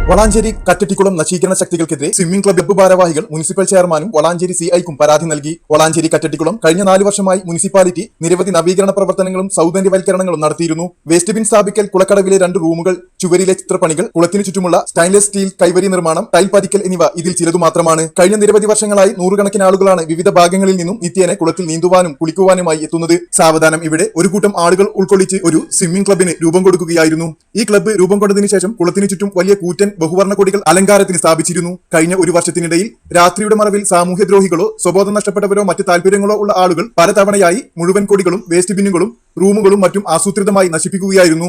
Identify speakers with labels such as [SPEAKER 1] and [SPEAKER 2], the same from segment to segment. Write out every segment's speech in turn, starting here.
[SPEAKER 1] Valanchery കറ്റട്ടിക്കുളം നശീകരണ ശക്തികൾക്കെതിരെ swimming club ഭാരവാഹികൾ municipal ചെയർമാനും വളാഞ്ചേരി സിഐക്കും പരാതി നൽകി. വളാഞ്ചേരി കറ്റട്ടിക്കുളം കഴിഞ്ഞ 4 വർഷമായി മുനിസിപ്പാലിറ്റി നിരവധി നവീകരണ പ്രവർത്തനങ്ങളും സൗന്ദര്യവൽക്കരണങ്ങളും നടത്തിയിരുന്നു. വേസ്റ്റ് ബിൻ സ്ഥാപിക്കൽ, കുളക്കടവിലെ 2 റൂമുകൾ, ചുവരിലെ ചിത്രപ്പണികൾ, കുളത്തിനു ചുറ്റുമുള്ള സ്റ്റൈൻലെസ് സ്റ്റീൽ കൈവരി നിർമ്മാണം, ടൈൽ പതിക്കൽ എന്നിവ ഇതിൽ ചിലതു മാത്രമാണ്. കഴിഞ്ഞ നിരവധി വർഷങ്ങളായി നൂറുകണക്കിന് ആളുകളാണ് വിവിധ ഭാഗങ്ങളിൽ നിന്നും നിത്യേന കുളത്തിൽ നീന്തുവാനും കുളിക്കുവാനുമായി എത്തുന്നത്. സാവധാനം ഇവിടെ ഒരു കൂട്ടം ആളുകൾ ഉൾക്കൊള്ളിച്ച് ഒരു സ്വിമ്മിംഗ് ക്ലബിന് രൂപം കൊടുക്കുകയായിരുന്നു. ഈ ക്ലബ്ബ് രൂപം കൊണ്ടതിനു ശേഷം കുളത്തിനു ചുറ്റും വലിയ കൂറ്റൻ ബഹുവർണ്ണ കൊടികൾ അലങ്കാരത്തിന് സ്ഥാപിച്ചിരുന്നു. കഴിഞ്ഞ 1 വർഷത്തിനിടയിൽ രാത്രിയുടെ മറവിൽ സാമൂഹ്യദ്രോഹികളോ സ്വബോധം നഷ്ടപ്പെട്ടവരോ മറ്റ് താല്പര്യങ്ങളോ ഉള്ള ആളുകൾ പലതവണയായി മുഴുവൻ കൊടികളും വേസ്റ്റ് ബിന്നുകളും റൂമുകളും മറ്റും ആസൂത്രിതമായി നശിപ്പിക്കുകയായിരുന്നു.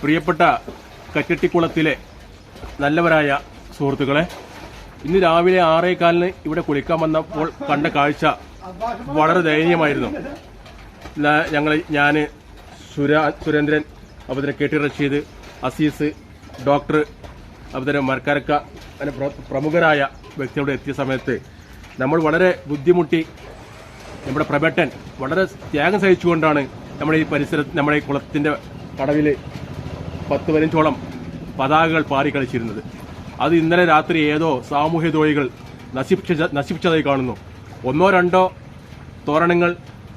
[SPEAKER 2] പ്രിയപ്പെട്ട കറ്റട്ടിക്കുളത്തിലെ നല്ലവരായ സുഹൃത്തുക്കളെ, ഇന്ന് രാവിലെ 6:15 ഇവിടെ കുളിക്കാൻ വന്നപ്പോൾ കണ്ട കാഴ്ച വളരെ ദയനീയമായിരുന്നു. ഞാൻ സുരേന്ദ്രൻ, അതുപോലെ KT റഷീദ്, അസീസ്, ഡോക്ടർ, അതുപോലെ മരക്കാരക്ക, അങ്ങനെ പ്രമുഖരായ വ്യക്തിയോട് എത്തിയ സമയത്ത് നമ്മൾ വളരെ ബുദ്ധിമുട്ടി. നമ്മുടെ പ്രബേട്ടൻ വളരെ ത്യാഗം സഹിച്ചുകൊണ്ടാണ് നമ്മുടെ ഈ പരിസരത്ത്, നമ്മുടെ ഈ കുളത്തിൻ്റെ കടവിൽ 10-15ഓളം പതാകകൾ പാറി കളിച്ചിരുന്നത്. അത് ഇന്നലെ രാത്രി ഏതോ സാമൂഹ്യദ്രോഹികൾ നശിപ്പിച്ചതായി കാണുന്നു. 1-2 തോരണങ്ങൾ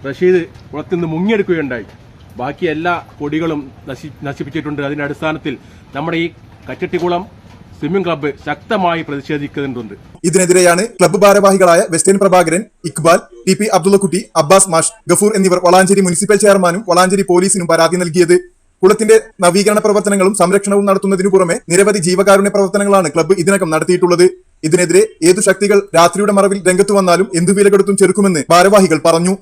[SPEAKER 2] റഷീദ് കുളത്തിൽ നിന്ന് മുങ്ങിയെടുക്കുകയുണ്ടായി. ബാക്കി എല്ലാ കൊടികളും നശിപ്പിച്ചിട്ടുണ്ട്. അതിന്റെ അടിസ്ഥാനത്തിൽ നമ്മുടെ ഈ കറ്റട്ടിക്കുളം സ്വിമ്മിംഗ് ക്ലബ്ബ് ശക്തമായി പ്രതിഷേധിക്കുന്നുണ്ട്.
[SPEAKER 1] ഇതിനെതിരെയാണ് ക്ലബ്ബ് ഭാരവാഹികളായ western Prabhakaran, Iqbal, TP Abdullakutty, Abbas മാഷ്, ഗഫൂർ എന്നിവർ വളാഞ്ചേരി മുനിസിപ്പൽ ചെയർമാനും വളാഞ്ചേരി പോലീസിനും പരാതി നൽകിയത്. കുളത്തിന്റെ നവീകരണ പ്രവർത്തനങ്ങളും സംരക്ഷണവും നടത്തുന്നതിനു പുറമെ നിരവധി ജീവകാരുണ്യ പ്രവർത്തനങ്ങളാണ് ക്ലബ്ബ് ഇതിനകം നടത്തിയിട്ടുള്ളത്. ഇതിനെതിരെ ഏതു ശക്തികൾ രാത്രിയുടെ മറവിൽ രംഗത്തു വന്നാലും എന്തു വില കൊടുത്തും ചെറുക്കുമെന്ന് ഭാരവാഹികൾ പറഞ്ഞു.